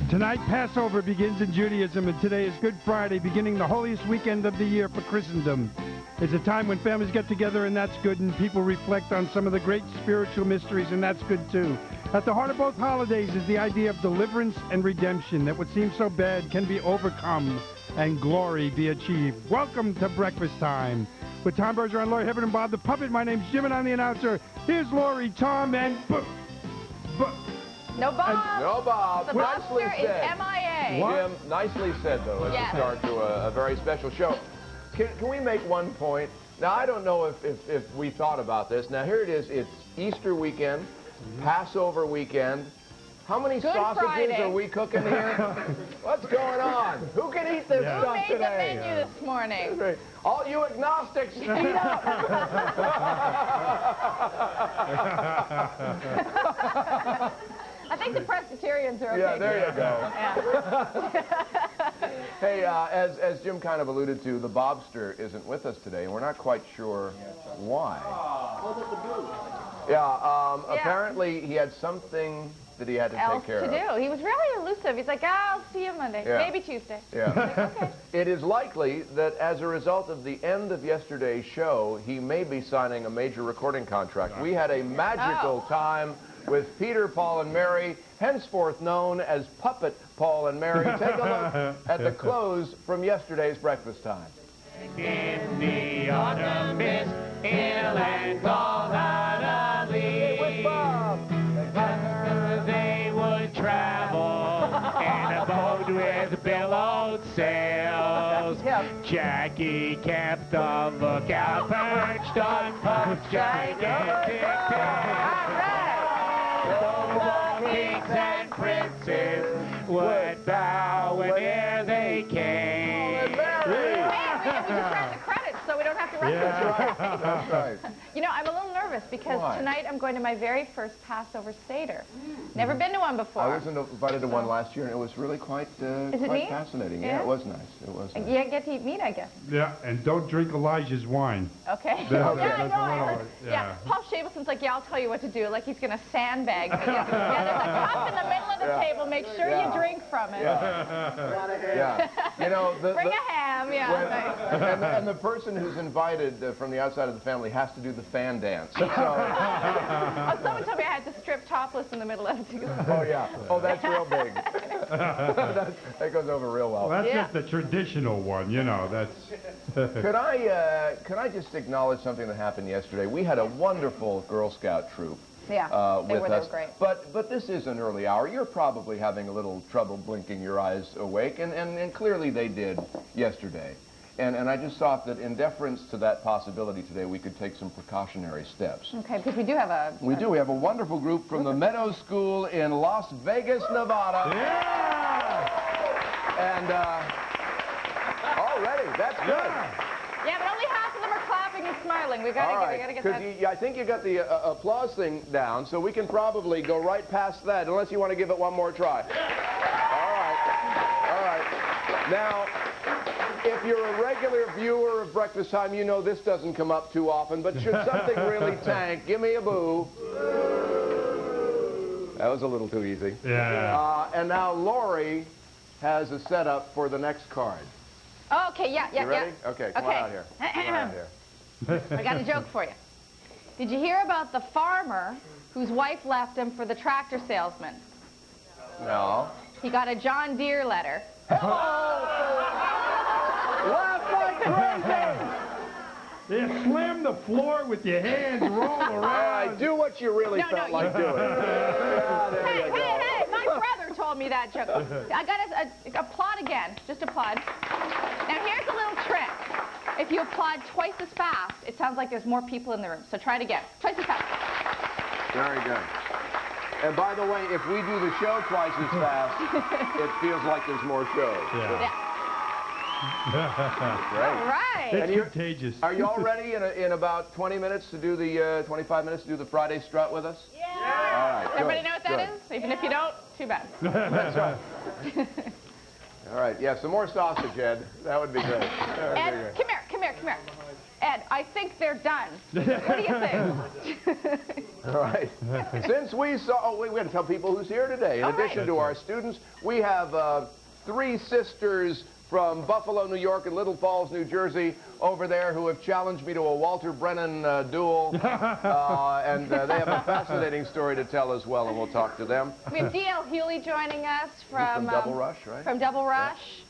Tonight, Passover begins in Judaism, and today is Good Friday, beginning the holiest weekend of the year for Christendom. It's a time when families get together, and that's good, and people reflect on some of the great spiritual mysteries, and that's good too. At the heart of both holidays is the idea of deliverance and redemption, that what seems so bad can be overcome and glory be achieved. Welcome to Breakfast Time. With Tom Bergeron, Laurie Heaven, and Bob the Puppet, my name's Jim, and I'm the announcer. Here's Laurie, Tom, and... No Bob. No Bob. The Nicely Buster said. is MIA. What? Jim, nicely said, though, as Yes. we start to a very special show. Can we make one point? Now, I don't know if we thought about this. Now, here it is. It's Easter weekend, Passover weekend. How many Good sausages Friday. are we cooking here? What's going on? Who can eat this Yeah. Who stuff made today? the menu this morning? All you agnostics, eat up! I think the Presbyterians are okay. Yeah, there you go. Yeah. Hey, as Jim kind of alluded to, the Bobster isn't with us today, and we're not quite sure why. Yeah, apparently he had something that he had to Else take care to of. do. He was really elusive. He's like, I'll see you Monday. Yeah. Maybe Tuesday. Yeah. Okay. It is likely that as a result of the end of yesterday's show, he may be signing a major recording contract. We had a magical time with Peter, Paul, and Mary, henceforth known as Puppet Paul and Mary. Take a look at the close from yesterday's Breakfast Time. In the autumn mist, ill and cold out of leaves, With Bob. they would travel in a boat with billowed sails. Yep. Jackie kept a lookout perched on Puff's gigantic tail. So the kings and princes would bow whenever they came. Mary. We just ran the credits, so we don't have to run That's right. You know, I'm a little nervous because Why? tonight I'm going to my very first Passover Seder. Never been to one before. I was invited to one last year, and it was really quite it quite neat? fascinating. Yeah? It was nice. It was nice. You get to eat meat, I guess. Yeah, and don't drink Elijah's wine. Okay. Yeah, Yeah, I that's know. a I little- heard. yeah. Yeah. Paul Shabelson's like, yeah, I'll tell you what to do. Like he's going to sandbag me. Yeah, there's a cup in the middle of the Yeah. table. Make sure Yeah. you drink from it. Yeah. You know, Bring a ham. Yeah. and the person who's invited from the outside of the family has to do the fan dance. So, Oh, someone told me I had to strip topless in the middle of it. oh yeah. Oh, that's real big. that goes over real well. Well, that's Yeah. just the traditional one, you know, that's... Could I just acknowledge something that happened yesterday? We had a wonderful Girl Scout troop. Yeah, they With were us. great. But this is an early hour. You're probably having a little trouble blinking your eyes awake, and clearly they did yesterday. And I just thought that in deference to that possibility today, we could take some precautionary steps. Okay, because we do have a... We do. We have a wonderful group from the Meadows School in Las Vegas, Nevada. Yeah! And already, that's good. Yeah, but only half of them are clapping and smiling. We gotta, All right, we gotta get because that. I think you got the applause thing down, so we can probably go right past that, unless you want to give it one more try. All right. Now, if you're a regular viewer of Breakfast Time, you know this doesn't come up too often, but should something really tank, give me a boo. That was a little too easy. Yeah. And now Laurie has a setup for the next card. Oh, okay, yeah. You ready? Okay, come on out here. Come on out here. I got a joke for you. Did you hear about the farmer whose wife left him for the tractor salesman? No. He got a John Deere letter. Laugh like crazy! Yeah, slam the floor with your hands, roll All around. right, do what you really No, felt no, like doing. Yeah, there Hey, you go. hey, my brother told me that joke. I got applaud again. Just applaud. Now, here's a little trick. If you applaud twice as fast, it sounds like there's more people in the room. So try it again. Twice as fast. Very good. And by the way, if we do the show twice as fast, it feels like there's more shows. Yeah. All Great. right. It's And you're- contagious. Are you all ready in about 20 minutes to do the 25 minutes to do the Friday strut with us? Yeah. All right. Everybody good, know what that good. is? Even if you don't, too bad. That's right. All right. Yeah, some more sausage, Ed. That would be great. That would be Ed, great. come here. Ed, I think they're done. What do you think? All right. Since we saw, we got to tell people who's here today. In addition to our students, we have 3 sisters from Buffalo, New York, and Little Falls, New Jersey, over there who have challenged me to a Walter Brennan duel. And they have a fascinating story to tell as well, and we'll talk to them. We have D.L. Hewley joining us from Double Rush, right? From Double Rush.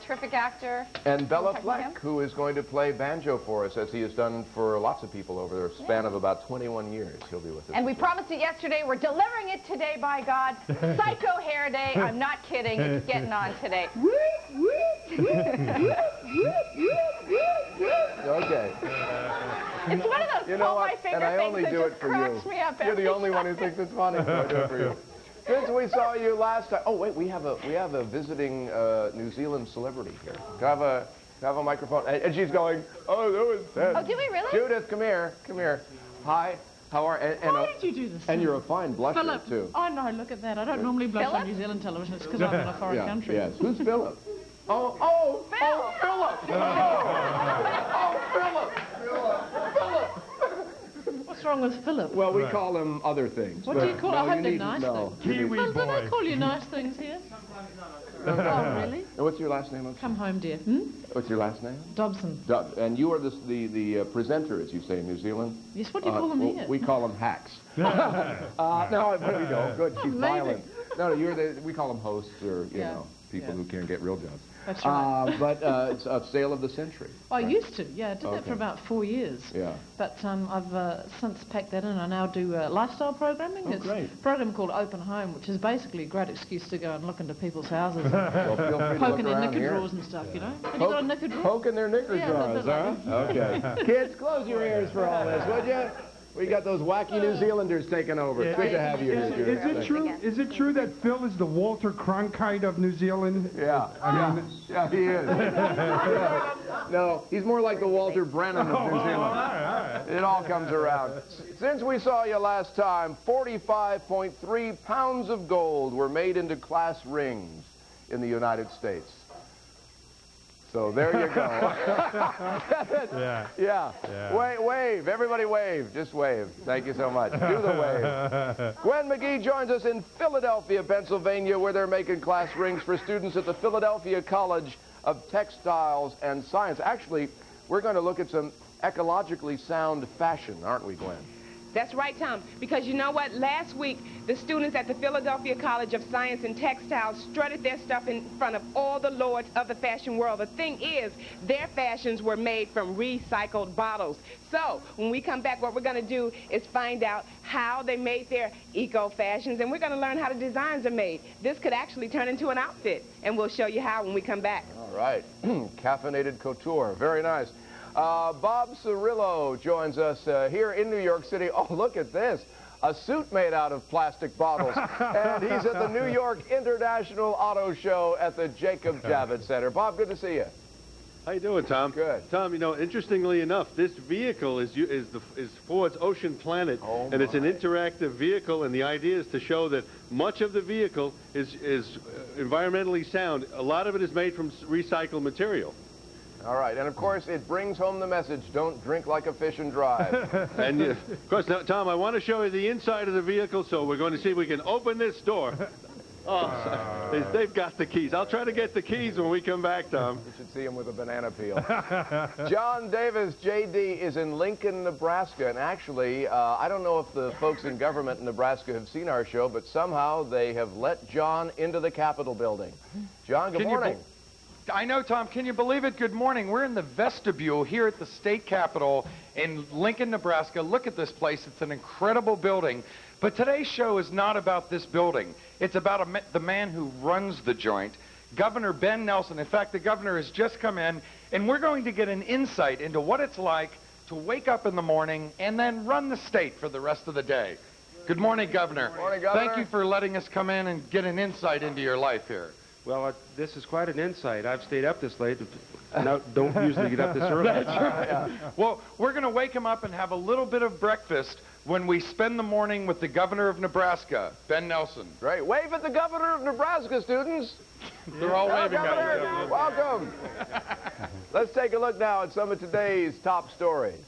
Terrific actor. And Bella We'll Fleck, who is going to play banjo for us, as he has done for lots of people over a span of about 21 years. He'll be with us. And we promised it yesterday. We're delivering it today, by God. Psycho Hair Day. I'm not kidding. It's getting on today. Okay. It's one of those You know pull my what? finger And I things only that do just it for cracks you. me up You're every the only one who time. thinks it's funny, so I do it for you. Since we saw you last time, oh wait, we have a visiting New Zealand celebrity here. Can I have a microphone? And she's going, oh, that was bad. Oh, do we really? Judith, come here. Hi, how are you? Why did you do this? And you're a fine blusher Philip. too. Oh no, look at that. I don't normally blush Philip? on New Zealand television. It's because I'm in a foreign country. Yes. Who's Philip? Oh, Philip! What's wrong with Philip? Well, we call him other things. What do you call? No, I you hope they're needn't nice know. things. Kiwi Well, do they boy. call you nice things here? Oh, really? And what's your last name? Come home, dear. What's your last name? Dobson. And you are the presenter, as you say in New Zealand. Yes, what do you call them here? We call them hacks. No, there we go. Good. She's Amazing. violent. No, we call them hosts, or you Yeah. know, people who can't get real jobs. That's right. But it's a sale of the century. I used to, yeah. I did that Okay. for about 4 years. Yeah. But I've since packed that in. I now do lifestyle programming. Oh, It's great. a program called Open Home, which is basically a great excuse to go and look into people's houses and Well, feel free to poke look in their around knicker here. drawers and stuff, you know. Have you got a knicker drawer? Poke in their knicker Yeah, a little drawers, bit huh? Okay. Kids, close your ears for all this, would you? We got those wacky New Zealanders taking over. It's good to have you here, Judith. Is it true? Is it true that Phil is the Walter Cronkite of New Zealand? Yeah. Yeah, he is. Yeah. No, he's more like the Walter Brennan of New Zealand. It all comes around. Since we saw you last time, 45.3 pounds of gold were made into class rings in the United States. So there you go. Yeah. Yeah. Wave. Everybody wave. Just wave. Thank you so much. Do the wave. Gwen McGee joins us in Philadelphia, Pennsylvania, where they're making class rings for students at the Philadelphia College of Textiles and Science. Actually, we're going to look at some ecologically sound fashion, aren't we, Gwen? That's right, Tom, because you know what? Last week, the students at the Philadelphia College of Science and Textiles strutted their stuff in front of all the lords of the fashion world. The thing is, their fashions were made from recycled bottles. So, when we come back, what we're going to do is find out how they made their eco-fashions, and we're going to learn how the designs are made. This could actually turn into an outfit, and we'll show you how when we come back. All right. Caffeinated couture. Very nice. Bob Cirillo joins us here in New York City. Oh, look at this. A suit made out of plastic bottles. And he's at the New York International Auto Show at the Jacob Javits Center. Bob, good to see you. How you doing, Tom? Good. Tom, you know, interestingly enough, this vehicle is Ford's Ocean Planet, and it's an interactive vehicle, and the idea is to show that much of the vehicle is environmentally sound. A lot of it is made from recycled material. All right. And, of course, it brings home the message, don't drink like a fish and drive. And, of course, now, Tom, I want to show you the inside of the vehicle, so we're going to see if we can open this door. Oh, they've got the keys. I'll try to get the keys when we come back, Tom. You should see him with a banana peel. John Davis, J.D., is in Lincoln, Nebraska. And actually, I don't know if the folks in government in Nebraska have seen our show, but somehow they have let John into the Capitol building. John, good morning. I know, Tom. Can you believe it? Good morning. We're in the vestibule here at the state capitol in Lincoln, Nebraska. Look at this place. It's an incredible building. But today's show is not about this building. It's about the man who runs the joint, Governor Ben Nelson. In fact, the governor has just come in, and we're going to get an insight into what it's like to wake up in the morning and then run the state for the rest of the day. Good morning, Governor. Morning, Governor. Thank you for letting us come in and get an insight into your life here. Well, this is quite an insight. I've stayed up this late. No, don't usually get up this early. That's right. Well, we're going to wake him up and have a little bit of breakfast when we spend the morning with the governor of Nebraska, Ben Nelson. Great. Wave at the governor of Nebraska, students. They're all waving at Governor, you. welcome. Let's take a look now at some of today's top stories.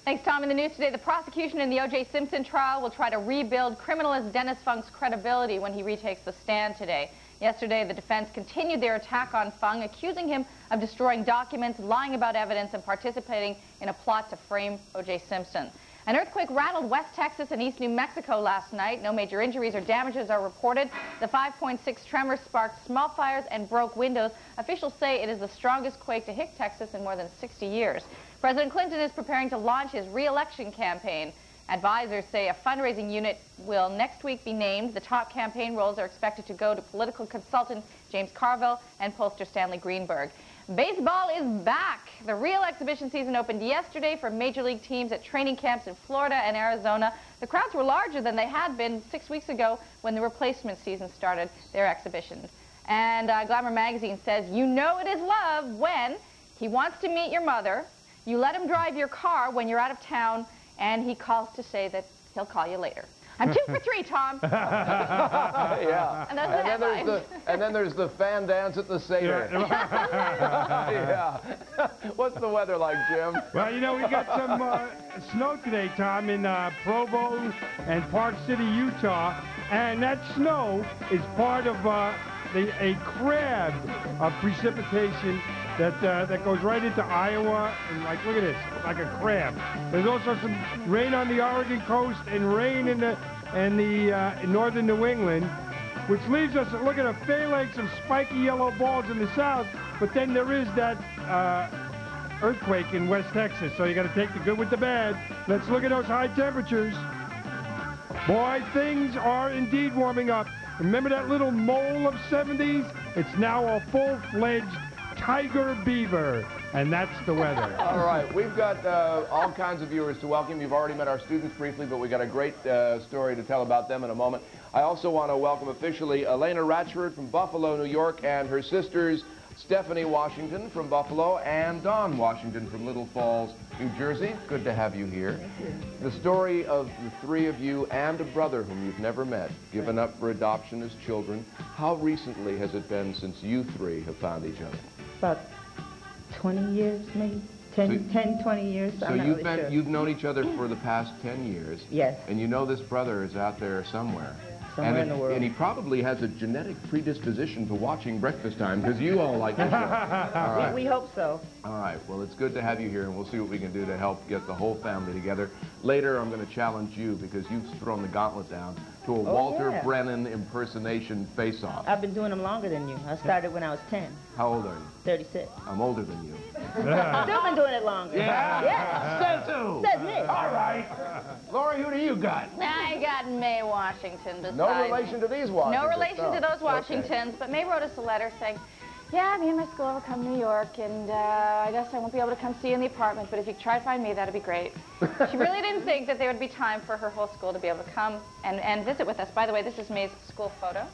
Thanks, Tom. In the news today, the prosecution in the O.J. Simpson trial will try to rebuild criminalist Dennis Funk's credibility when he retakes the stand today. Yesterday, the defense continued their attack on Fung, accusing him of destroying documents, lying about evidence, and participating in a plot to frame O.J. Simpson. An earthquake rattled West Texas and East New Mexico last night. No major injuries or damages are reported. The 5.6 tremor sparked small fires and broke windows. Officials say it is the strongest quake to hit Texas in more than 60 years. President Clinton is preparing to launch his re-election campaign. Advisors say a fundraising unit will next week be named. The top campaign roles are expected to go to political consultant James Carville and pollster Stanley Greenberg. Baseball is back. The real exhibition season opened yesterday for major league teams at training camps in Florida and Arizona. The crowds were larger than they had been 6 weeks ago when the replacement season started their exhibitions. And Glamour magazine says, you know it is love when he wants to meet your mother, you let him drive your car when you're out of town, and he calls to say that he'll call you later. I'm 2 for 3, Tom. Yeah. And then there's the fan dance at the Seder. Yeah. What's the weather like, Jim? Well, you know, we got some snow today, Tom, in Provo and Park City, Utah. And that snow is part of a crab of precipitation that goes right into Iowa, and like, look at this, like a crab. There's also some rain on the Oregon coast and rain in northern New England, which leaves us, look at a phalanx of spiky yellow balls in the south, but then there is that earthquake in West Texas, so you got to take the good with the bad. Let's look at those high temperatures. Boy, things are indeed warming up. Remember that little mole of 70s? It's now a full-fledged tiger beaver, and that's the weather. All right, we've got all kinds of viewers to welcome. You've already met our students briefly, but we got a great story to tell about them in a moment. I also want to welcome officially Elena Ratchford from Buffalo, New York, and her sisters Stephanie Washington from Buffalo and Dawn Washington from Little Falls, New Jersey. Good to have you here. Thank you. The story of the three of you and a brother whom you've never met, given up for adoption as children. How recently has it been since you three have found each other? About 20 years, maybe 10, 20 years. So I'm not really sure. You've known each other for the past 10 years. Yes. And you know this brother is out there somewhere. Somewhere in the world. And he probably has a genetic predisposition to watching Breakfast Time, because you all like the show. All right. We hope so. All right. Well, it's good to have you here, and we'll see what we can do to help get the whole family together. Later, I'm going to challenge you, because you've thrown the gauntlet down, to a Walter Brennan impersonation face-off. I've been doing them longer than you. I started when I was 10. How old are you? 36. I'm older than you. Still been doing it longer. Yeah? Yeah. Says who? Says me. All right. Lori, who do you got? I got May Washington beside No relation to these Washingtons. No relation to those Washingtons, but May wrote us a letter saying, yeah, me and my school will come to New York, and I guess I won't be able to come see you in the apartment, but if you could try to find me, that'd be great. She really didn't think that there would be time for her whole school to be able to come and visit with us. By the way, this is May's school photo.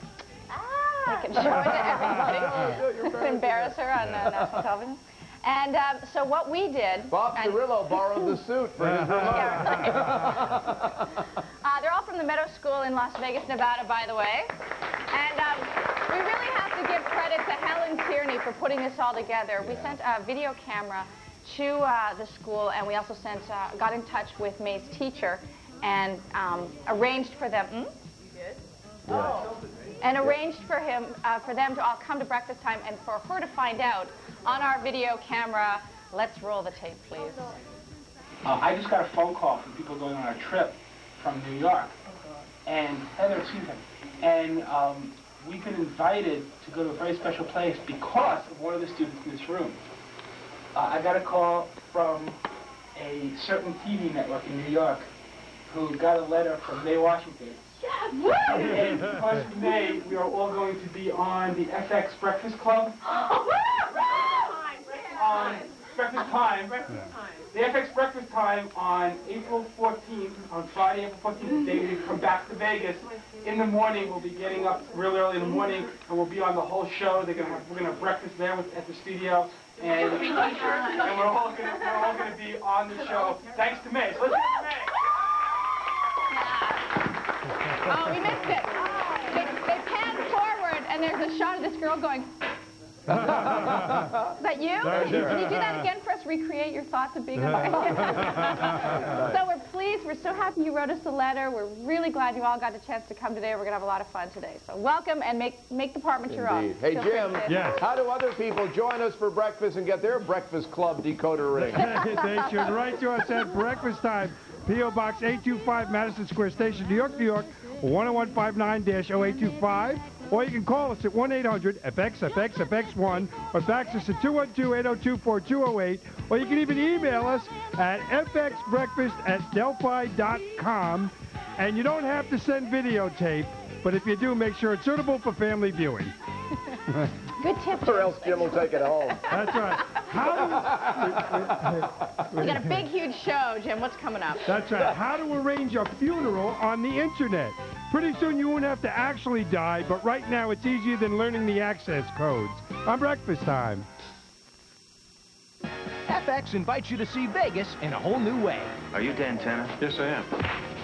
I can show it to everybody. Embarrass her on national television. And so what we did... Bob Cirillo borrowed the suit for his remote. They're all from the Meadow School in Las Vegas, Nevada, by the way. And we really have to give credit to Helen Tierney for putting this all together. We sent a video camera to the school, and we also got in touch with May's teacher and arranged for them... You did? Oh. And arranged for them to all come to Breakfast Time and for her to find out on our video camera. Let's roll the tape, please. I just got a phone call from people going on a trip from New York. And Heather, excuse me. And we've been invited to go to a very special place because of one of the students in this room. I got a call from a certain TV network in New York who got a letter from May Washington. And because of May, we are all going to be on the FX Breakfast Club. On Breakfast Time. The FX Breakfast Time on April 14th, on Friday, April 14th, the day we come back to Vegas. In the morning, we'll be getting up real early in the morning, and we'll be on the whole show. We're gonna have breakfast there at the studio, and we're all gonna be on the show. Thanks to May. So let's thank May. Oh, we missed it. They pan forward, and there's a shot of this girl going... Is that you? Can you do that again for us? Recreate your thoughts of being a So we're pleased. We're so happy you wrote us a letter. We're really glad you all got a chance to come today. We're going to have a lot of fun today. So welcome, and make the apartment your own. Hey, Feel Jim, free to- how do other people join us for breakfast and get their Breakfast Club decoder ring? They should write to us at breakfast time. P.O. Box 825, Madison Square Station, New York, New York, 10159-0825. Or you can call us at 1-800-FX-FX-FX1 or fax us at 212-802-4208. Or you can even email us at fxbreakfast@delphi.com. And you don't have to send videotape, but if you do, make sure it's suitable for family viewing. Good tip. Or else Jim will take it home. That's right. We got a big, huge show, Jim. What's coming up? That's right. How to arrange a funeral on the internet. Pretty soon you won't have to actually die, but right now it's easier than learning the access codes. On Breakfast Time. FX invites you to see Vegas in a whole new way. Are you Dan Tanner? Yes, I am.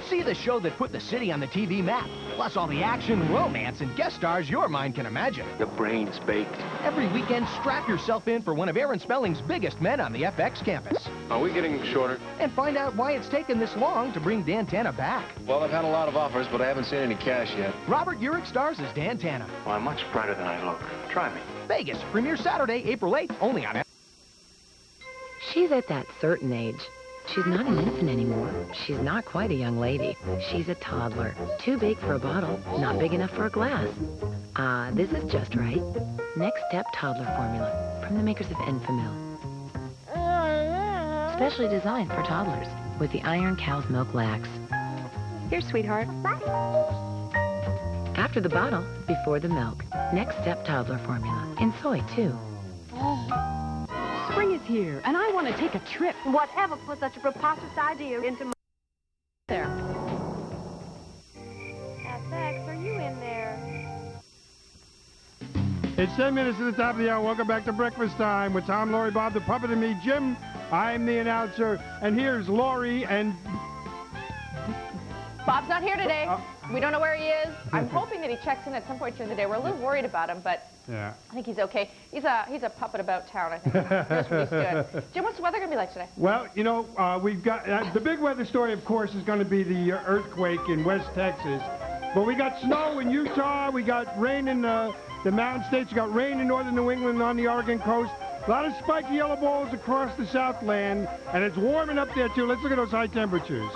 See the show that put the city on the TV map, plus all the action, romance, and guest stars your mind can imagine. The brain's baked. Every weekend, strap yourself in for one of Aaron Spelling's biggest men on the FX campus. Are we getting shorter? And find out why it's taken this long to bring Dan Tana back. Well, I've had a lot of offers, but I haven't seen any cash yet. Robert Urich stars as Dan Tana. Well, I'm much brighter than I look. Try me. Vegas, premiere Saturday, April 8th, only on FX. She's at that certain age. She's not an infant anymore. She's not quite a young lady. She's a toddler. Too big for a bottle, not big enough for a glass. This is just right. Next Step Toddler Formula from the makers of Enfamil. Specially designed for toddlers with the Iron Cow's Milk Lax. Here, sweetheart. After the bottle, before the milk. Next Step Toddler Formula. In soy, too. Spring is here, and I want to take a trip. Whatever put such a preposterous idea into my... There. FX, are you in there? It's 10 minutes to the top of the hour. Welcome back to Breakfast Time with Tom, Lori, Bob, the puppet, and me, Jim. I'm the announcer, and here's Lori and... Bob's not here today. We don't know where he is. I'm hoping that he checks in at some point during the day. We're a little worried about him, but yeah, I think he's okay. He's a puppet about town, I think. Here's what he's good. Jim, what's the weather going to be like today? Well, you know, we've got... the big weather story, of course, is going to be the earthquake in West Texas. But we got snow in Utah. We got rain in the mountain states. We got rain in northern New England on the Oregon coast. A lot of spiky yellow balls across the Southland. And it's warming up there, too. Let's look at those high temperatures.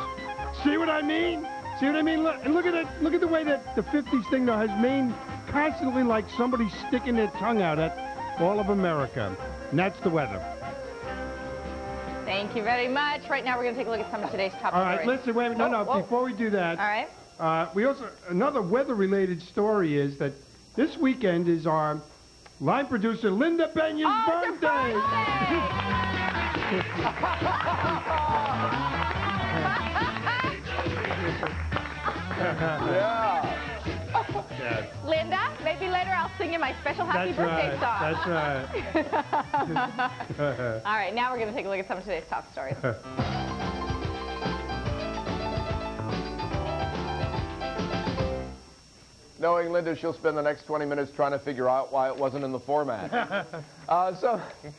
See what I mean? See what I mean? And look at the way that the 50s thing, though, has made constantly like somebody sticking their tongue out at all of America. And that's the weather. Thank you very much. Right now, we're going to take a look at some of today's top stories. All right, listen, wait a minute. No, before we do that. All right. We also, another weather-related story is that this weekend is our line producer, Linda Benya's birthday. Yeah. Yes. Linda, maybe later I'll sing you my special happy birthday song. That's right. All right, now we're going to take a look at some of today's top stories. Knowing Linda, she'll spend the next 20 minutes trying to figure out why it wasn't in the format.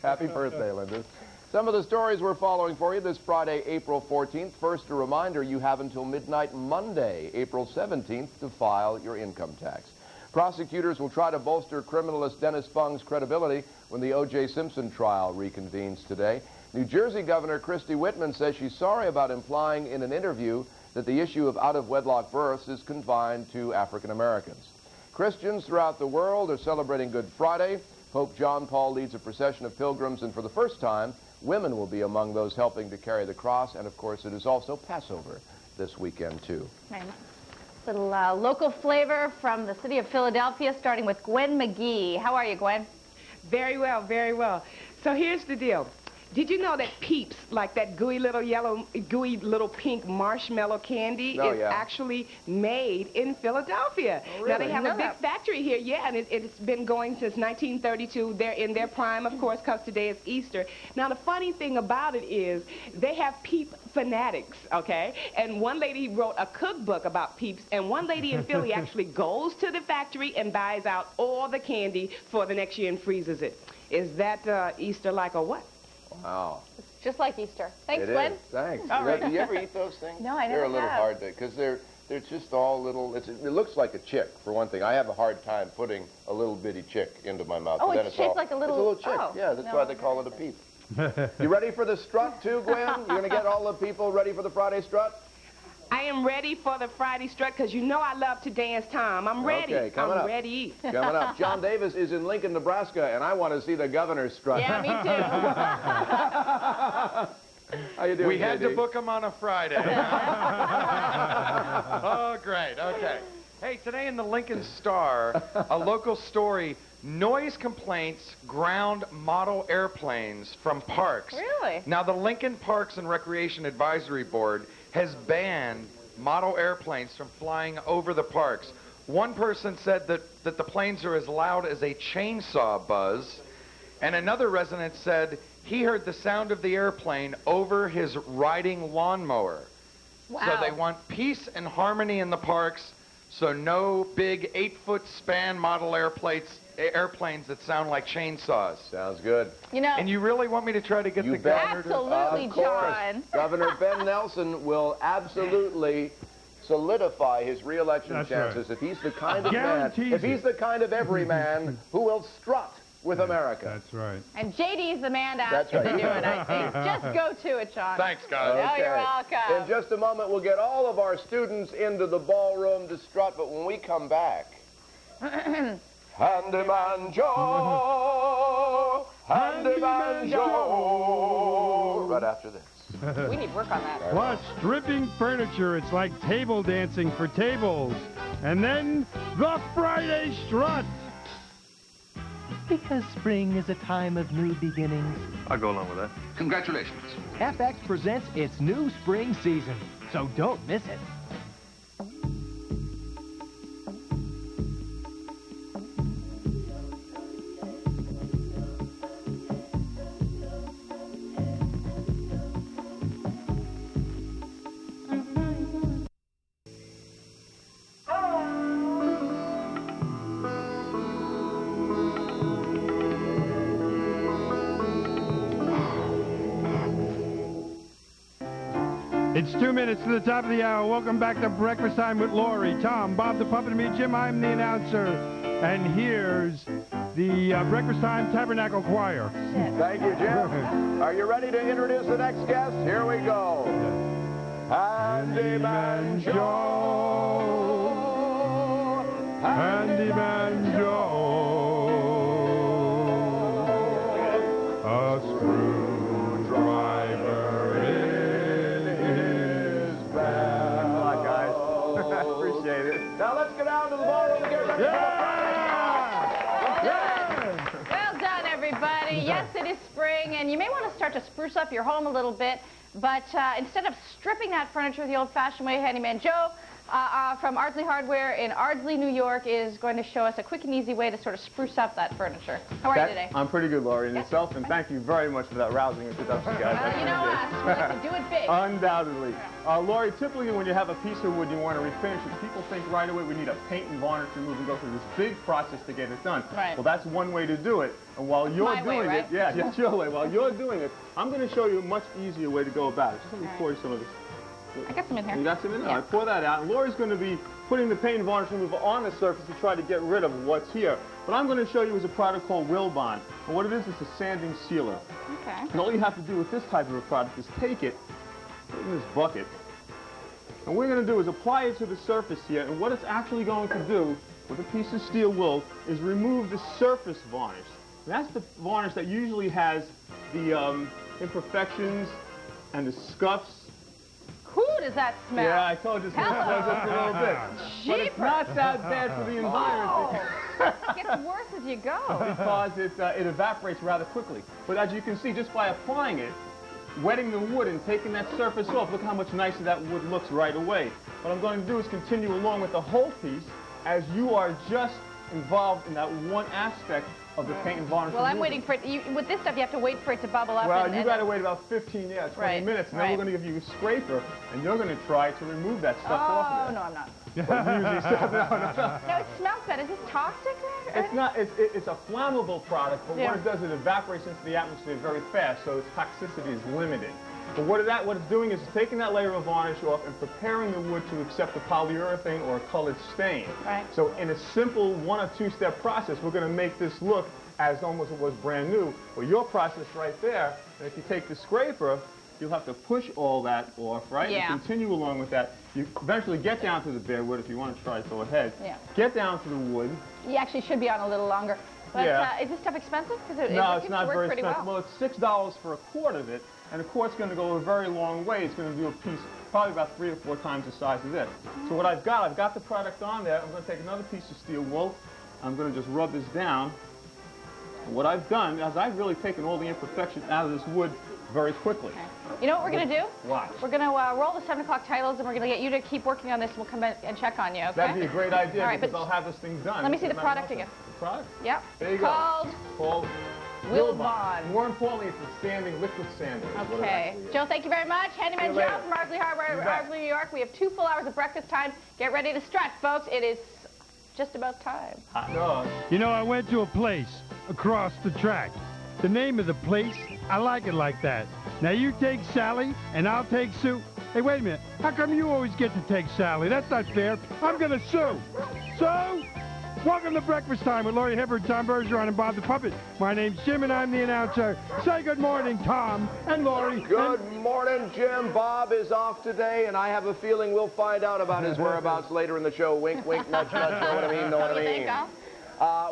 Happy birthday, Linda. Some of the stories we're following for you this Friday, April 14th. First, a reminder, you have until midnight Monday, April 17th, to file your income tax. Prosecutors will try to bolster criminalist Dennis Fung's credibility when the O.J. Simpson trial reconvenes today. New Jersey Governor Christy Whitman says she's sorry about implying in an interview that the issue of out-of-wedlock births is confined to African Americans. Christians throughout the world are celebrating Good Friday. Pope John Paul leads a procession of pilgrims, and for the first time, women will be among those helping to carry the cross. And, of course, it is also Passover this weekend, too. Right. Little local flavor from the city of Philadelphia, starting with Gwen McGee. How are you, Gwen? Very well, very well. So here's the deal. Did you know that Peeps, like that gooey little pink marshmallow candy, is actually made in Philadelphia? Oh, really? Now, they have a I big know that. factory here, yeah, and it's been going since 1932. They're in their prime, of course, because today is Easter. Now, the funny thing about it is they have Peep fanatics, okay? And one lady wrote a cookbook about Peeps, and one lady in Philly actually goes to the factory and buys out all the candy for the next year and freezes it. Is that Easter-like or what? Wow. It's just like Easter. Thanks, It Glenn. is. Thanks. All right. Do you ever eat those things? No, I never They're a little have. hard to, because they're just all little, it looks like a chick, for one thing. I have a hard time putting a little bitty chick into my mouth. Oh, but then it's shaped like a little... It's a little chick, oh, yeah, that's no. why they call it a peep. You ready for the strut, too, Gwen? You're going to get all the people ready for the Friday strut? I am ready for the Friday strut because you know I love to dance, Tom. I'm ready. Okay, coming I'm up. ready. Coming up. John Davis is in Lincoln, Nebraska, and I want to see the governor's strut. Yeah, me too. How you doing, We had to JD? book him on a Friday. Oh, great. Okay. Hey, today in the Lincoln Star, a local story, noise complaints ground model airplanes from parks. Really? Now, the Lincoln Parks and Recreation Advisory Board has banned model airplanes from flying over the parks. One person said that the planes are as loud as a chainsaw buzz, and another resident said he heard the sound of the airplane over his riding lawnmower. Wow. So they want peace and harmony in the parks, so no big 8-foot span model airplanes that sound like chainsaws. Sounds good. You know... And you really want me to try to get the bet. governor to... Absolutely, Of course. John. Governor Ben Nelson will absolutely solidify his re-election That's chances right. if he's the kind of man, Guarantees if he's the kind of everyman who will strut with America. That's right. And JD's the man to ask That's him right. to do it, I think. Just go to it, John. Thanks, guys. Oh, you're welcome. In just a moment, we'll get all of our students into the ballroom to strut, but when we come back... Handyman Joe! Handyman Joe! Right after this. We need work on that. Plus, stripping furniture. It's like table dancing for tables. And then, the Friday strut. Because spring is a time of new beginnings, I'll go along with that. congratulations. FX presents its new spring season, so don't miss it. It's 2 minutes to the top of the hour. Welcome back to Breakfast Time with Lori, Tom, Bob the Puppet, and me, Jim. I'm the announcer. And here's the Breakfast Time Tabernacle Choir. Thank you, Jim. Are you ready to introduce the next guest? Here we go. Handyman Joe. Handyman Joe. A screwdriver in his bag. Come on, guys. I appreciate it. Now let's go down to the ballroom and get ready. Well done, everybody. Yes, it is spring, and you may want to start to spruce up your home a little bit. But instead of stripping that furniture the old-fashioned way, Handyman Joe from Ardsley Hardware in Ardsley, New York, is going to show us a quick and easy way to sort of spruce up that furniture. How are you today? I'm pretty good, Lori, and yourself, and thank you very much for that rousing introduction, guys. Well, you know us. We like to do it big. Undoubtedly. Lori, typically when you have a piece of wood you want to refinish it, people think right away we need a paint and varnish remove and go through this big process to get it done. Right. Well, that's one way to do it. And while you're My way, doing right? it, yeah, that's your way. While you're doing it, I'm going to show you a much easier way to go about it. Just let me pour you some of this. I got some in here. You got some in there? Yeah. All right, pour that out. And Lori's going to be putting the paint and varnish remover on the surface to try to get rid of what's here. What I'm going to show you is a product called Wilbon. And what it is, it's a sanding sealer. Okay. And all you have to do with this type of a product is take it, put it in this bucket, and what we're going to do is apply it to the surface here. And what it's actually going to do with a piece of steel wool is remove the surface varnish. And that's the varnish that usually has the imperfections and the scuffs. Who does that smell? Yeah, I told you it's going to close up a little bit. But it's not that bad for the environment. It gets worse as you go. Because it evaporates rather quickly. But as you can see, just by applying it, wetting the wood and taking that surface off, look how much nicer that wood looks right away. What I'm going to do is continue along with the whole piece as you are just involved in that one aspect of the paint and varnish. Well, I'm waiting for it. With this stuff, you have to wait for it to bubble up. Well, you got to wait about 15, 20 minutes, and then we're going to give you a scraper, and you're going to try to remove that stuff off of it. Oh, no, I'm not. No, it smells bad. Is this toxic? It's not. It's a flammable product, but what it does is it evaporates into the atmosphere very fast, so its toxicity is limited. But what it's doing is it's taking that layer of varnish off and preparing the wood to accept the polyurethane or a colored stain. Right. So in a simple 1 or 2 step process, we're going to make this look as almost it was brand new. Well, your process right there, and if you take the scraper, you'll have to push all that off, right? Yeah. And continue along with that. You eventually get down to the bare wood. If you want to try it, go ahead. Yeah. Get down to the wood. You actually should be on a little longer. But is this stuff expensive? No, it's not very Well. expensive. Well, it's $6 for a quart of it, and a quart's going to go a very long way. It's going to do a piece probably about 3 or 4 times the size of this. So what I've got the product on there. I'm going to take another piece of steel wool. I'm going to just rub this down. And what I've done is I've really taken all the imperfections out of this wood very quickly. Okay. You know what we're going to do? What? We're going to roll the 7 o'clock titles, and we're going to get you to keep working on this, and we'll come back and check on you, okay? That'd be a great idea, all right, because I'll have this thing done. Let me see the product again. The product? Yep. There you go. Called Wilbon. More importantly, it's a sanding, liquid sanding. Okay. Joe, thank you very much. Handyman Joe from Ardsley Hardware, Ardsley, New York. We have 2 full hours of breakfast time. Get ready to strut, folks. It is just about time. Hot dog. You know, I went to a place across the track. The name of the place, I like it like that. Now you take Sally, and I'll take Sue. Hey, wait a minute. How come you always get to take Sally? That's not fair. I'm going to sue. So, welcome to Breakfast Time with Laurie Hibbert, Tom Bergeron, and Bob the Puppet. My name's Jim, and I'm the announcer. Say good morning, Tom and Laurie. Good morning, Jim. Bob is off today, and I have a feeling we'll find out about his whereabouts later in the show. Wink, wink, nudge, nudge. Know what I mean? Know what I mean?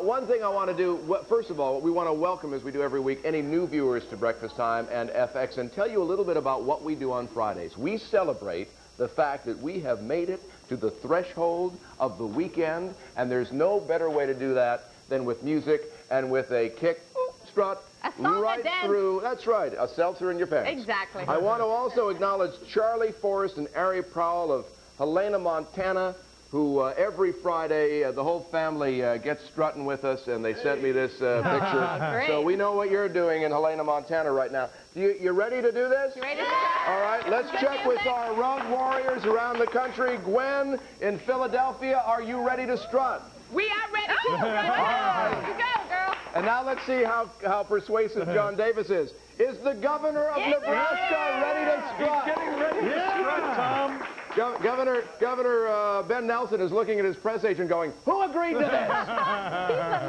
One thing I want to do, first of all, we want to welcome, as we do every week, any new viewers to Breakfast Time and FX, and tell you a little bit about what we do on Fridays. We celebrate the fact that we have made it to the threshold of the weekend, and there's no better way to do that than with music and with a kick, strut, right through. That's right, a seltzer in your pants. Exactly. I want to also acknowledge Charlie Forrest and Ari Prowell of Helena, Montana, who every Friday, the whole family gets strutting with us, and they sent me this picture. So we know what you're doing in Helena, Montana right now. You ready to do this? You ready to strut? All right, let's check with our road warriors around the country. Gwen in Philadelphia, are you ready to strut? We are ready to All right. You go, girl. And now let's see how persuasive John Davis is. Is the governor of Nebraska ready to strut? He's getting ready to strut, Tom. Governor Ben Nelson is looking at his press agent going, who agreed to this? He's the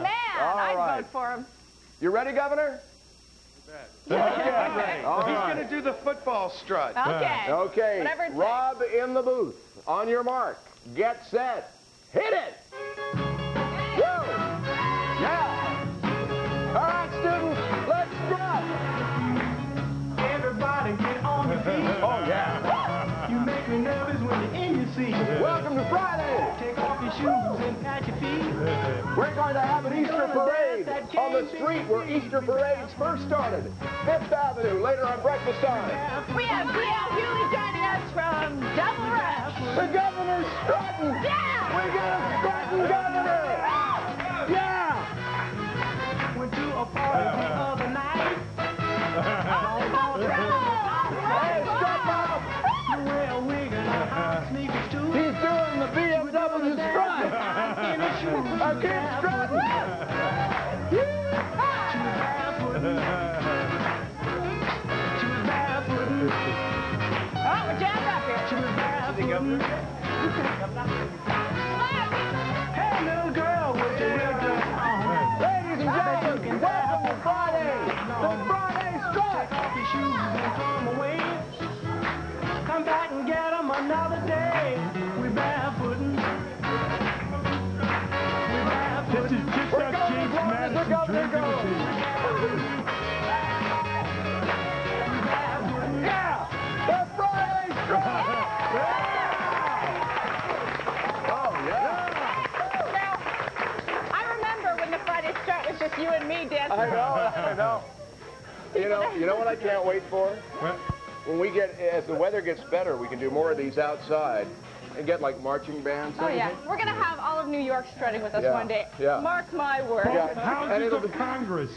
man. I'd vote for him. You ready, Governor? Yeah. All He's right. going to do the football strut. Okay. Okay. Whatever it Rob in the booth. On your mark. Get set. Hit it. Woo. Yeah. All right, students. Let's strut. Everybody get on your feet. Oh, yeah. You make me nervous when you're in your seat. Welcome to Friday. Take off your shoes and pat your feet. We're going to have an Easter parade on the street where Easter parades first started. 5th Avenue, later on Breakfast Time. We have D.L. Hewley joining us from Double Rush. The governor's strutting. Yeah. We got a strutting governor. Yeah. Went to a party the other night. Hey, strut, Bob. Well, we're gonna have sneakers too. He's doing the BMW strut. I keep strutting. She was barefooting. Oh, we're jammed up here. She was barefooting. Hey, little girl, with your red dress on. Ladies and gentlemen, welcome to Friday. The Friday strut. Take off your shoes and throw them away. Come back and get them another day. We barefooting. This is just how James Madison dreamed it would be. Yeah, the Friday strut. Oh, yeah. Now, I remember You know what I can't wait for? What? As the weather gets better, we can do more of these outside and get like marching bands. Oh, yeah. We're going to have all of New York strutting with us Yeah, one day. yeah. Mark my word. Houses of Congress.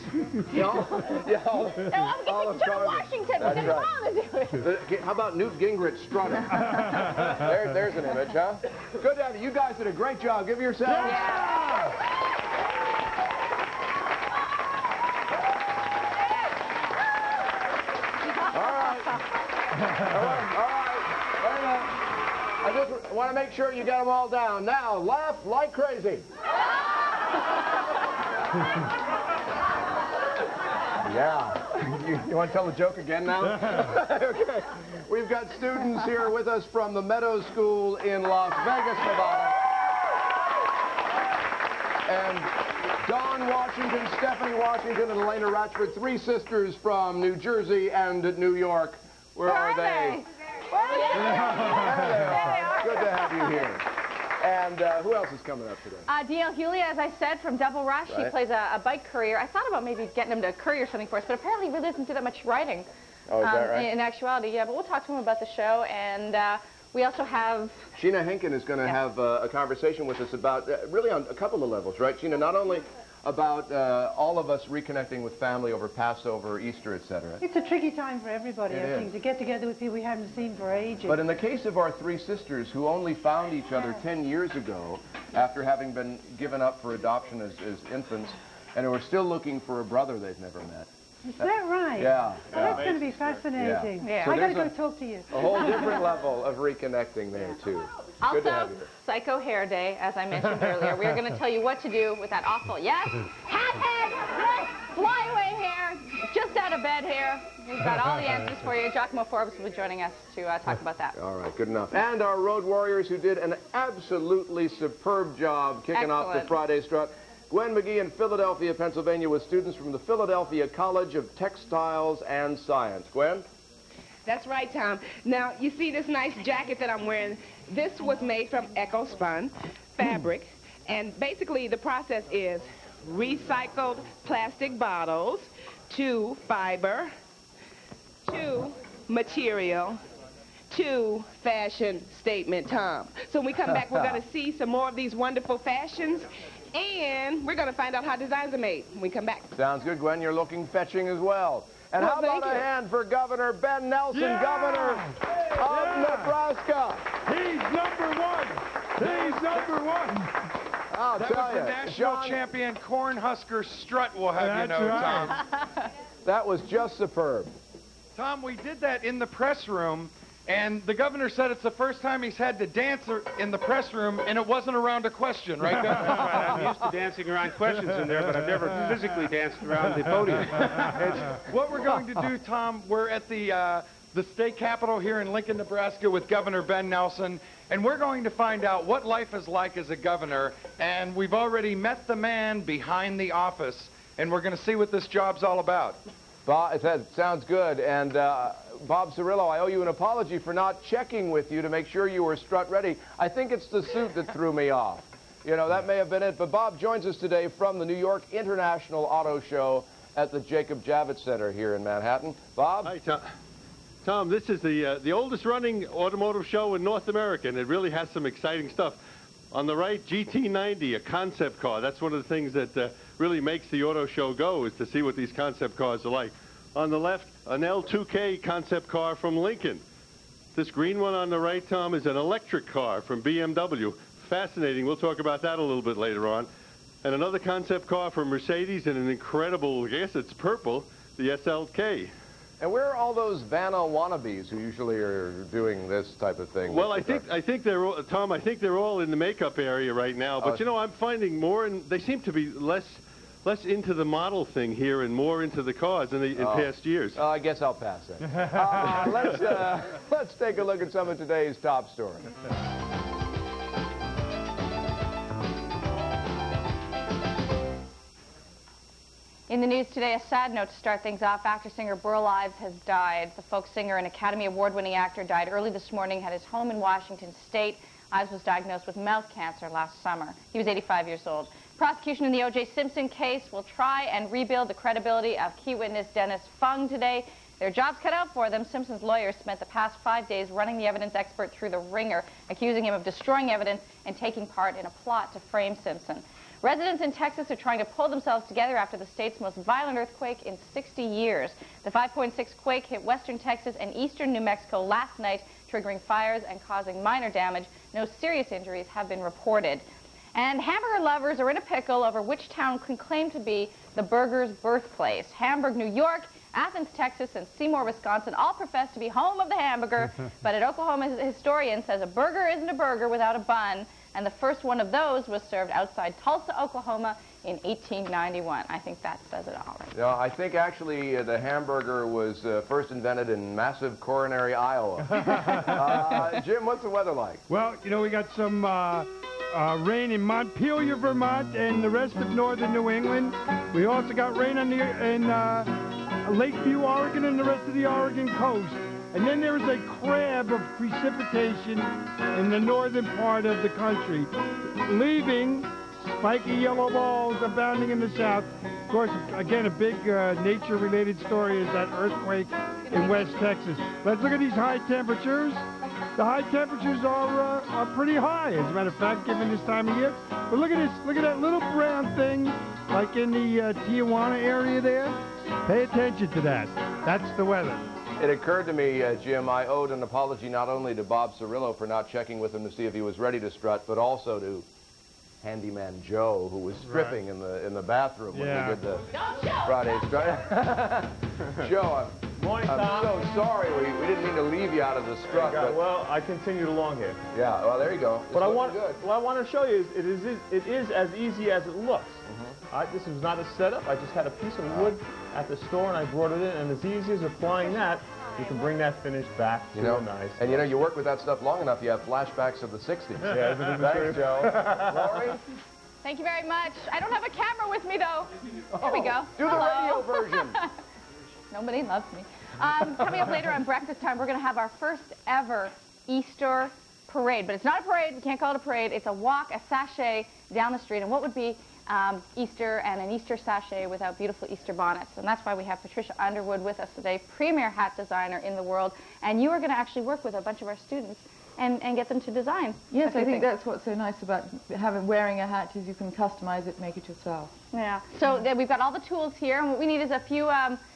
All of Washington. That's We're going to do it. How about Newt Gingrich strutting? There's an image, huh? Good to have you. You guys did a great job. Give yourselves. All right. Wait a minute. I just want to make sure you get them all down. Now, laugh like crazy. Yeah. You want to tell the joke again now? Okay. We've got students here with us from the Meadows School in Las Vegas, Nevada. And Dawn Washington, Stephanie Washington, and Elena Ratchford, three sisters from New Jersey and New York. Where are they? There they are. Good to have you here. And who else is coming up today? D.L. Hewley, as I said, from Double Rush. He plays a bike courier. I thought about maybe getting him to courier something for us, but apparently he really doesn't do that much writing. Oh, is that right? In actuality, yeah. But we'll talk to him about the show. And we also have... Sheena Henkin is going to have a conversation with us about, really on a couple of levels, right? Sheena, not only about all of us reconnecting with family over Passover, Easter, etc. It's a tricky time for everybody, It I think, is. to get together with people we haven't seen for ages. But in the case of our three sisters who only found each other 10 years ago after having been given up for adoption as infants and who are still looking for a brother they've never met. Is that right? Yeah. Oh, that's going to be fascinating. Yeah. So I got to there's go talk to you. A whole different level of reconnecting there, too. Good to have Also, you here. Psycho Hair Day, as I mentioned earlier. We're going to tell you what to do with that awful, yes, hat head, flyaway hair, just out of bed hair. We've got all the answers for you. Giacomo Forbes will be joining us to talk about that. All right, good enough. And our Road Warriors who did an absolutely superb job kicking off the Excellent. Friday Strut. Gwen McGee in Philadelphia, Pennsylvania, with students from the Philadelphia College of Textiles and Science. Gwen? That's right, Tom. Now, you see this nice jacket that I'm wearing? This was made from EcoSpun fabric. And basically, the process is recycled plastic bottles to fiber, to material, to fashion statement, Tom. So when we come back, we're going to see some more of these wonderful fashions, and we're going to find out how designs are made when we come back. Sounds good, Gwen. You're looking fetching as well. And Well, how about thank a you. hand for Governor Ben Nelson, Governor of Nebraska? He's number one. He's number one. I'll That tell was the you, national John, champion Cornhusker strut, we'll have you That's know, right. Tom. that was just superb. Tom, we did that in the press room, and the governor said it's the first time he's had to dance in the press room, and it wasn't around a question, right, Governor? I'm used to dancing around questions in there, but I've never physically danced around the podium. What we're going to do, Tom, we're at the state capitol here in Lincoln, Nebraska with Governor Ben Nelson, and we're going to find out what life is like as a governor, and we've already met the man behind the office, and we're going to see what this job's all about. Bob, that sounds good. And Bob Cirillo, I owe you an apology for not checking with you to make sure you were strut ready. I think it's the suit that threw me off. You know, that may have been it. But Bob joins us today from the New York International Auto Show at the Jacob Javits Center here in Manhattan. Bob? Hi, Tom. Tom, this is the oldest running automotive show in North America, and it really has some exciting stuff. On the right, GT90, a concept car. That's one of the things that really makes the auto show go, is to see what these concept cars are like. On the left, an L2K concept car from Lincoln. This green one on the right, Tom, is an electric car from BMW. Fascinating. We'll talk about that a little bit later on. And another concept car from Mercedes, and an incredible, I guess it's purple, the SLK. And where are all those Vanna wannabes who usually are doing this type of thing? Well, I think they're all, Tom. I think they're all in the makeup area right now. But you know, I'm finding more, and they seem to be less into the model thing here and more into the cars in past years. I guess I'll pass it. Let's take a look at some of today's top stories. In the news today, a sad note to start things off. Actor-singer Burl Ives has died. The folk singer and Academy Award-winning actor died early this morning at his home in Washington State. Ives was diagnosed with mouth cancer last summer. He was 85 years old. Prosecution in the O.J. Simpson case will try and rebuild the credibility of key witness Dennis Fung today. Their job's cut out for them. Simpson's lawyers spent the past 5 days running the evidence expert through the ringer, accusing him of destroying evidence and taking part in a plot to frame Simpson. Residents in Texas are trying to pull themselves together after the state's most violent earthquake in 60 years. The 5.6 quake hit western Texas and eastern New Mexico last night, triggering fires and causing minor damage. No serious injuries have been reported. And hamburger lovers are in a pickle over which town can claim to be the burger's birthplace. Hamburg, New York, Athens, Texas, and Seymour, Wisconsin all profess to be home of the hamburger, but an Oklahoma historian says a burger isn't a burger without a bun, and the first one of those was served outside Tulsa, Oklahoma in 1891. I think that says it all right. I think actually the hamburger was first invented in massive coronary Iowa. Jim, what's the weather like? Well, you know, we got some rain in Montpelier, Vermont, and the rest of northern New England. We also got rain in Lakeview, Oregon, and the rest of the Oregon coast. And then there's a crab of precipitation in the northern part of the country, leaving spiky yellow balls abounding in the south. Of course, again, a big nature-related story is that earthquake in West Texas. Let's look at these high temperatures. The high temperatures are pretty high, as a matter of fact, given this time of year. But look at this. Look at that little brown thing, like in the Tijuana area there. Pay attention to that. That's the weather. It occurred to me, Jim, I owed an apology not only to Bob Cirillo for not checking with him to see if he was ready to strut, but also to Handyman Joe, who was stripping in the bathroom when we did the Friday strut. Joe, I'm so sorry. We didn't mean to leave you out of the strut. But well, I continued along here. Yeah, well, there you go. What I want to show you is it is as easy as it looks. This was not a setup. I just had a piece of wood at the store and I brought it in, and as easy as applying that, you can bring that finish back to nice. And you know, you work with that stuff long enough, you have flashbacks of the 60s. Yeah, isn't it true? Thanks, Joe. Laurie? Thank you very much. I don't have a camera with me, though. Here we go. Do the radio version. Nobody loves me. Coming up later on Breakfast Time, we're going to have our first ever Easter parade. But it's not a parade. We can't call it a parade. It's a walk, a sachet down the street. And what would be Easter and an Easter sachet without beautiful Easter bonnets? And that's why we have Patricia Underwood with us today, premier hat designer in the world. And you are going to actually work with a bunch of our students and get them to design. Yes, I think that's what's so nice about wearing a hat is you can customize it, make it yourself. Yeah. So we've got all the tools here, and what we need is a few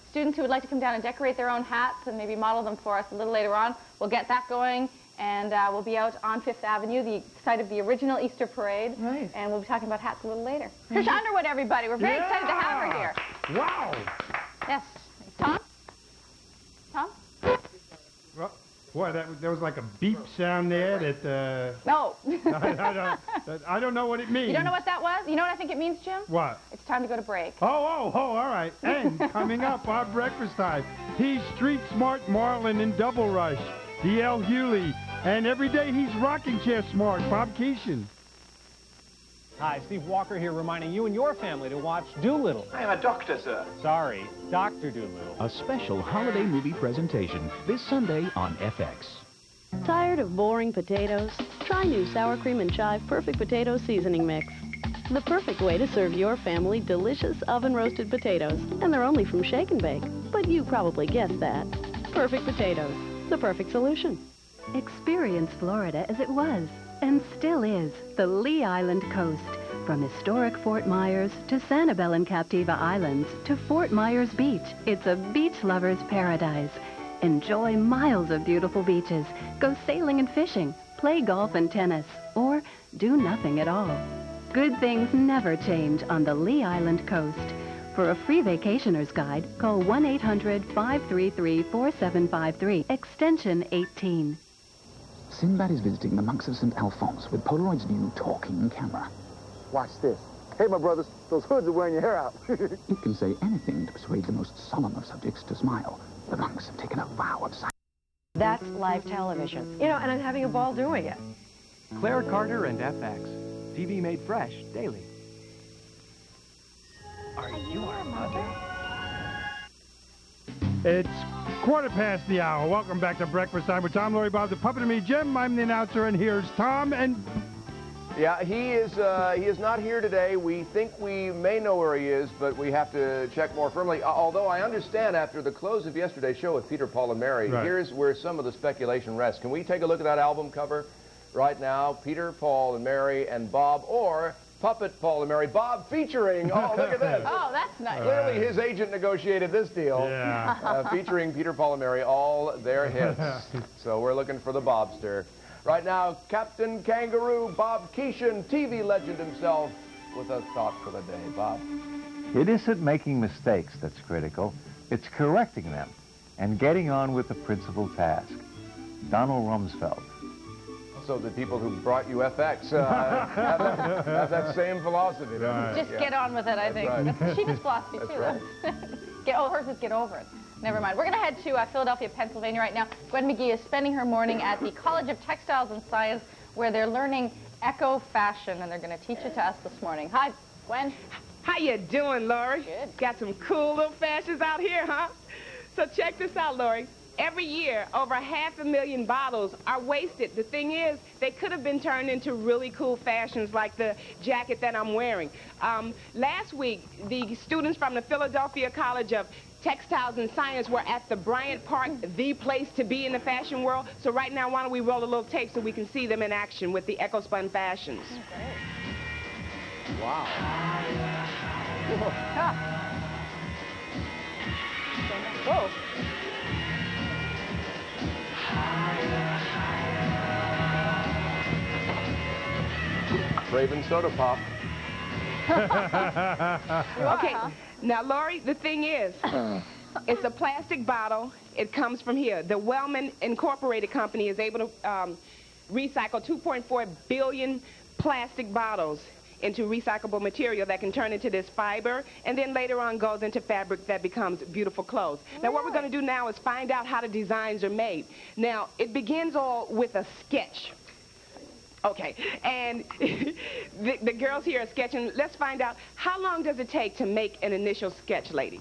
students who would like to come down and decorate their own hats and maybe model them for us a little later on. We'll get that going, and we'll be out on Fifth Avenue, the site of the original Easter parade. Right. And we'll be talking about hats a little later. Patricia Underwood, everybody. We're very excited to have her here. Wow. Yes. Tom? Tom? Well, boy, there was like a beep sound there that... No. I don't know what it means. You don't know what that was? You know what I think it means, Jim? What? It's time to go to break. Oh, all right. And coming up on Breakfast Time, he's Street Smart Marlin in Double Rush, D.L. Hewley, and every day he's rocking chair smart, Bob Keeshan. Hi, Steve Walker here reminding you and your family to watch Doolittle. I am a doctor, sir. Sorry, Dr. Doolittle. A special holiday movie presentation this Sunday on FX. Tired of boring potatoes? Try new sour cream and chive perfect potato seasoning mix. The perfect way to serve your family delicious oven-roasted potatoes. And they're only from Shake and Bake. But you probably guessed that. Perfect potatoes. The perfect solution. Experience Florida as it was, and still is, the Lee Island coast. From historic Fort Myers to Sanibel and Captiva Islands to Fort Myers Beach, it's a beach lover's paradise. Enjoy miles of beautiful beaches, go sailing and fishing, play golf and tennis, or do nothing at all. Good things never change on the Lee Island coast. For a free vacationer's guide, call 1-800-533-4753, extension 18. Sinbad is visiting the monks of St. Alphonse with Polaroid's new talking camera. Watch this. Hey, my brothers, those hoods are wearing your hair out. It can say anything to persuade the most solemn of subjects to smile. The monks have taken a vow of silence. That's live television. You know, and I'm having a ball doing it. Claire Carter and FX. TV made fresh daily. Are you our mother? It's Quarter past the hour. Welcome back to Breakfast Time with Tom, Lori, Bob, the puppet, and me, Jim. I'm the announcer, and here's Tom. And yeah, he is not here today. We think we may know where he is, but we have to check more firmly. Although I understand after the close of yesterday's show with Peter, Paul, and Mary, here's where some of the speculation rests. Can we take a look at that album cover right now? Peter, Paul, and Mary, and Bob, or Puppet, Paul, and Mary. Bob featuring, oh, look at this. Oh, that's nice. Clearly his agent negotiated this deal. Yeah. Featuring Peter, Paul, and Mary, all their hits. So we're looking for the Bobster. Right now, Captain Kangaroo, Bob Keeshan, TV legend himself, with a thought for the day. Bob. It isn't making mistakes that's critical. It's correcting them and getting on with the principal task. Donald Rumsfeld. So the people who brought you FX have that same philosophy. Right. Just get on with it, I think. Right. That's the cheapest philosophy, That's too. right. Hers is get over it. Never mind. We're going to head to Philadelphia, Pennsylvania right now. Gwen McGee is spending her morning at the College of Textiles and Science, where they're learning eco-fashion, and they're going to teach it to us this morning. Hi, Gwen. How you doing, Lori? Good. Got some cool little fashions out here, huh? So check this out, Lori. Every year, over 500,000 bottles are wasted. The thing is, they could have been turned into really cool fashions like the jacket that I'm wearing. Last week, the students from the Philadelphia College of Textiles and Science were at the Bryant Park, the place to be in the fashion world. So right now, why don't we roll a little tape so we can see them in action with the EcoSpun fashions. Okay. Wow. Whoa. Raven Soda Pop. Okay, now, Lori, the thing is, it's a plastic bottle. It comes from here. The Wellman Incorporated Company is able to recycle 2.4 billion plastic bottles into recyclable material that can turn into this fiber, and then later on goes into fabric that becomes beautiful clothes. Now, what we're going to do now is find out how the designs are made. Now, it begins all with a sketch. Okay, and the girls here are sketching. Let's find out, how long does it take to make an initial sketch, lady?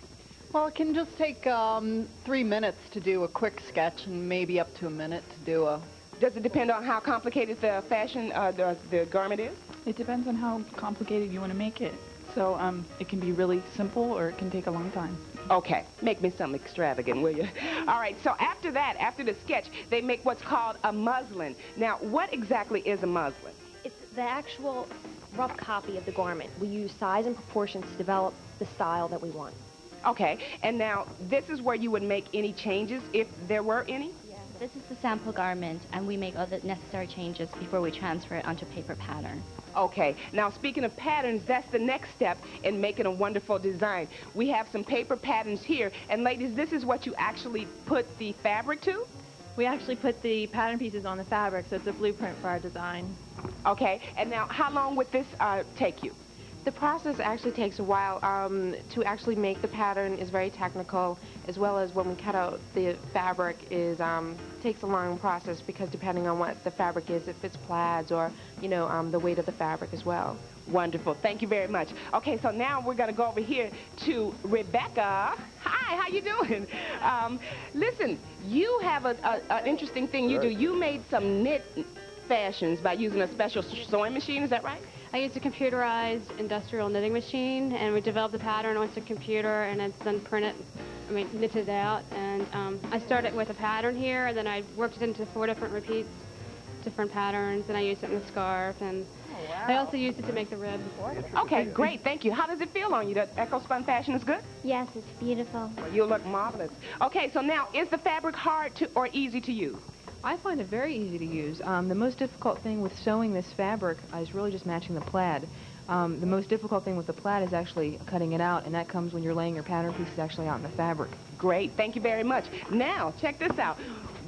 Well, it can just take 3 minutes to do a quick sketch and maybe up to a minute to do a... Does it depend on how complicated the fashion, the garment is? It depends on how complicated you want to make it. So it can be really simple or it can take a long time. Okay, make me something extravagant, will you? All right, so after that, after the sketch, they make what's called a muslin. Now, what exactly is a muslin? It's the actual rough copy of the garment. We use size and proportions to develop the style that we want. Okay, and now this is where you would make any changes, if there were any? Yes, this is the sample garment, and we make all the necessary changes before we transfer it onto paper pattern. Okay, now speaking of patterns, that's the next step in making a wonderful design. We have some paper patterns here, and ladies, this is what you actually put the fabric to? We actually put the pattern pieces on the fabric, so it's a blueprint for our design. Okay, and now how long would this take you? The process actually takes a while. To actually make the pattern is very technical, as well as when we cut out the fabric is takes a long process, because depending on what the fabric is, if it's plaids or, you know, the weight of the fabric as well. Wonderful. Thank you very much. Okay, so now we're going to go over here to Rebecca. Hi, how you doing? Listen, you have an interesting thing you do. You made some knit fashions by using a special sewing machine, is that right? I used a computerized industrial knitting machine, and we developed the pattern onto a computer, and it's then knitted out. And I started with a pattern here, and then I worked it into 4 different repeats, different patterns, and I used it in the scarf, and I also used it to make the rib. Okay, great, thank you. How does it feel on you? The EcoSpun fashion is good? Yes, it's beautiful. Well, you look marvelous. Okay, so now, is the fabric hard or easy to use? I find it very easy to use. The most difficult thing with sewing this fabric is really just matching the plaid. The most difficult thing with the plaid is actually cutting it out, and that comes when you're laying your pattern pieces actually out in the fabric. Great, thank you very much. Now, check this out.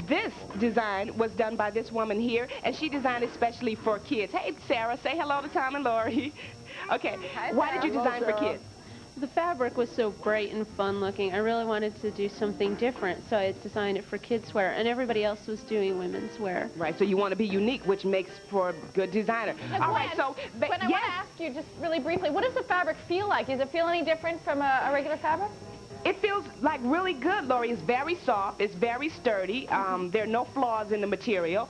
This design was done by this woman here, and she designed it especially for kids. Hey, Sarah, say hello to Tom and Lori. Okay, why did you design for kids? The fabric was so bright and fun looking. I really wanted to do something different, so I designed it for kids wear, and everybody else was doing women's wear. Right, so you want to be unique, which makes for a good designer. All right, so Gwen, I want to ask you just really briefly, what does the fabric feel like? Does it feel any different from a regular fabric? It feels like really good, Lori. It's very soft. It's very sturdy. There are no flaws in the material.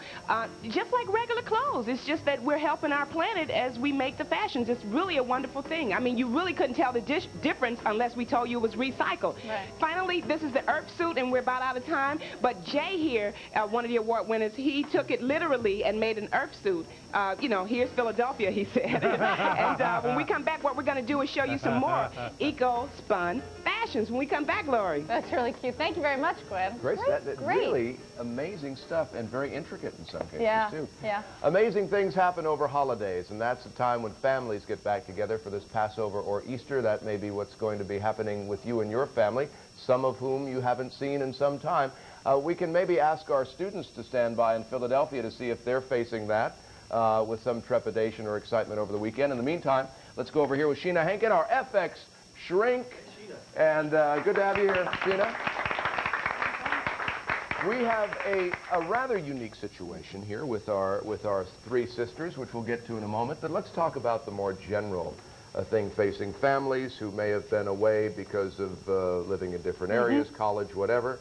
Just like regular clothes. It's just that we're helping our planet as we make the fashions. It's really a wonderful thing. I mean, you really couldn't tell the difference unless we told you it was recycled. Right. Finally, this is the Earth suit, and we're about out of time. But Jay here, one of the award winners, he took it literally and made an Earth suit. You know, here's Philadelphia, he said. And when we come back, what we're going to do is show you some more eco-spun fashions. When we come back, Lori. That's really cute. Thank you very much, Gwen. Great. That Great. really amazing stuff and very intricate in some cases, Yeah, too. yeah. Amazing things happen over holidays, and that's the time when families get back together for this Passover or Easter. That may be what's going to be happening with you and your family, some of whom you haven't seen in some time. We can maybe ask our students to stand by in Philadelphia to see if they're facing that with some trepidation or excitement over the weekend. In the meantime, let's go over here with Sheena Henkin, our FX shrink. And good to have you here, Sheena. We have a rather unique situation here with our three sisters, which we'll get to in a moment. But let's talk about the more general thing facing families who may have been away because of living in different areas, college, whatever.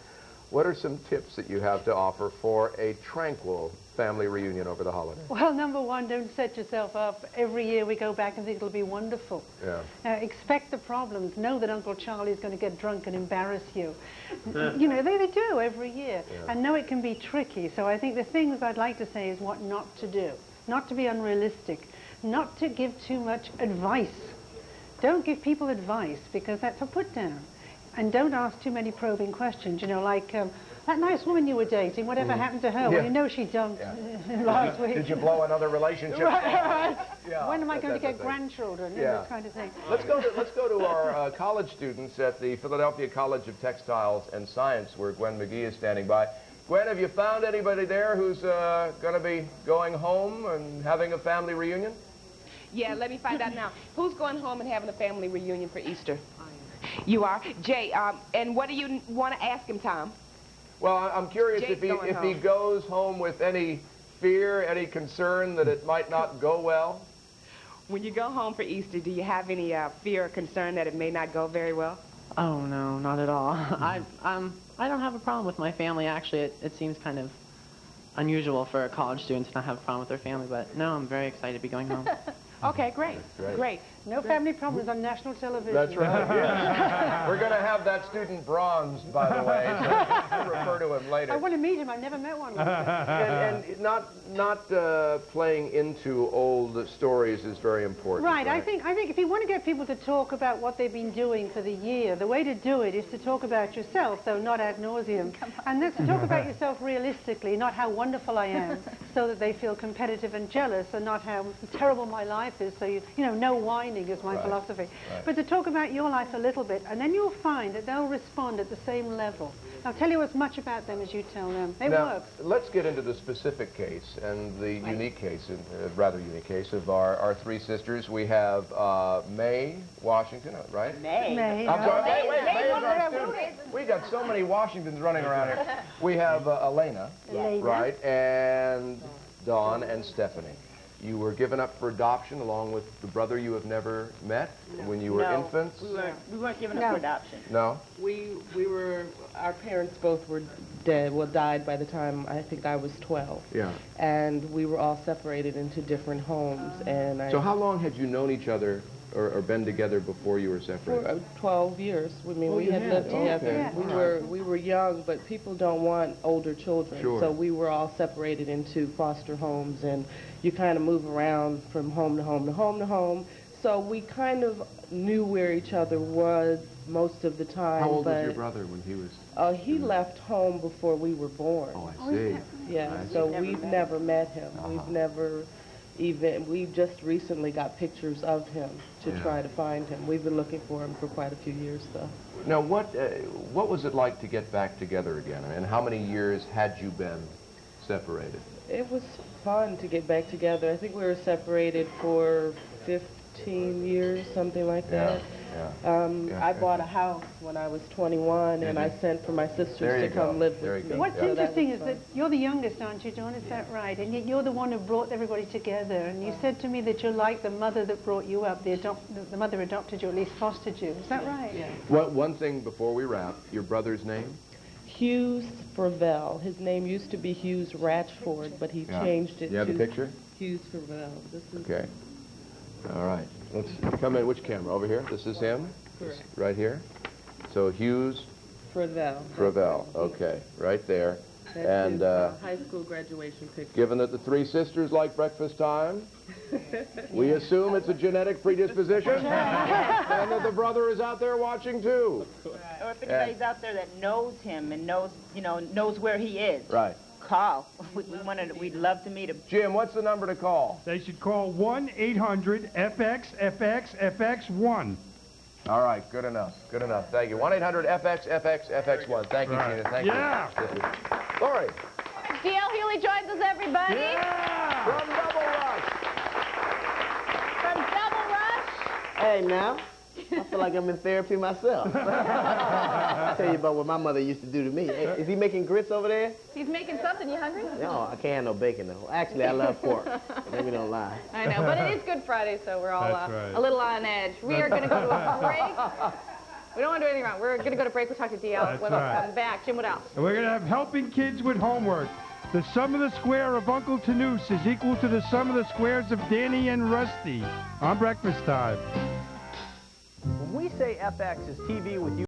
What are some tips that you have to offer for a tranquil family reunion over the holidays? Well, number one, don't set yourself up. Every year we go back and think it'll be wonderful. Yeah. Expect the problems. Know that Uncle Charlie's going to get drunk and embarrass you. You know, they do every year. Yeah. And know it can be tricky. So I think the things I'd like to say is what not to do. Not to be unrealistic. Not to give too much advice. Don't give people advice because that's a put down. And don't ask too many probing questions, you know, like, that nice woman you were dating, whatever happened to her? Yeah. Well, you know she dumped last week. Did you blow another relationship? Right. Yeah, When am I going to that's get the thing. grandchildren? You Yeah. know, that kind of thing. Let's go to our college students at the Philadelphia College of Textiles and Science, where Gwen McGee is standing by. Gwen, have you found anybody there who's going to be going home and having a family reunion? Yeah, let me find out now. Who's going home and having a family reunion for Easter? You are? Jay, and what do you want to ask him, Tom? Well, I'm curious Jay's if he going goes home with any fear, any concern that it might not go well. When you go home for Easter, do you have any fear or concern that it may not go very well? Oh, no, not at all. I don't have a problem with my family, actually. It seems kind of unusual for a college student to not have a problem with their family, but no, I'm very excited to be going home. Okay, great. Great. No family problems on national television. That's right. Yes. We're going to have that student bronzed, by the way, so we'll refer to him later. I want to meet him. I've never met one. And not playing into old stories is very important. Right. I think if you want to get people to talk about what they've been doing for the year, the way to do it is to talk about yourself, though not ad nauseum. And that's to talk about yourself realistically, not how wonderful I am, so that they feel competitive and jealous, and not how terrible my life is, so you know, no whining is my philosophy. Right. But to talk about your life a little bit, and then you'll find that they'll respond at the same level. I'll tell you as much about them as you tell them. It now, works. let's get into the specific case and the unique case, rather unique case of our three sisters. We have Mae Washington, right? Mae. I'm sorry, Mae is our student. We got so many Washingtons running around here. We have Elena, right, and Dawn and Stephanie. You were given up for adoption along with the brother you have never met when you were infants? We weren't given up for adoption. No? Our parents both were dead, died by the time I think I was 12. Yeah. And we were all separated into different homes. So how long had you known each other or been together before you were separated? For 12 years. I mean, we had lived together. Okay. We were young, but people don't want older children. Sure. So we were all separated into foster homes, and you kind of move around from home to home to home to home. So we kind of knew where each other was most of the time. How old was your brother when he was? He left home before we were born. Oh, I see. Yeah, so we've never met him. We've never even, we just recently got pictures of him to try to find him. We've been looking for him for quite a few years, though. Now, what was it like to get back together again? And how many years had you been separated? It was fun to get back together. I think we were separated for 15 years, something like that. I bought a house when I was 21, and I sent for my sisters to come live with me. What's So that interesting was is that you're the youngest, aren't you, John? Is that right? And yet you're the one who brought everybody together. And you said to me that you're like the mother that brought you up, the mother adopted you, at least fostered you. Is that right? Yeah. One thing before we wrap, your brother's name? Hughes Fervell. His name used to be Hughes Ratchford, but he changed it You have to the picture? Hughes Fervell. This is Okay. All right. Let's come in. Which camera? Over here? This is him? Correct. Right here? So Hughes Fervell. Okay. Right there. That's And his high school graduation picture. given that the three sisters like breakfast time, we assume it's a genetic predisposition, and that the brother is out there watching too. Or if anybody's out there that knows him and knows where he is. Right. Call. We'd love to meet him. Jim, what's the number to call? They should call 1-800-FX-FX-FX1. All right, good enough. Good enough. Thank you. 1-800-FX-FX-FX1. Thank you, Tina. Thank you. Lori. D.L. Hewley joins us, everybody. From Double Rush. From Double Rush. Hey, now. I feel like I'm in therapy myself. I'll tell you about what my mother used to do to me. Hey, is he making grits over there? He's making something. You hungry? No, I can't have no bacon, though. Actually, I love pork. Let me don't lie. I know, but it is Good Friday, so we're all That's right. a little on edge. We are going to go to a break. We don't want to do anything wrong. We're going to go to break. We'll talk to DL That's when we right. come back. Jim, what else? And we're going to have helping kids with homework. The sum of the square of Uncle Tanoose is equal to the sum of the squares of Danny and Rusty on Breakfast Time. When we say FX is TV with you.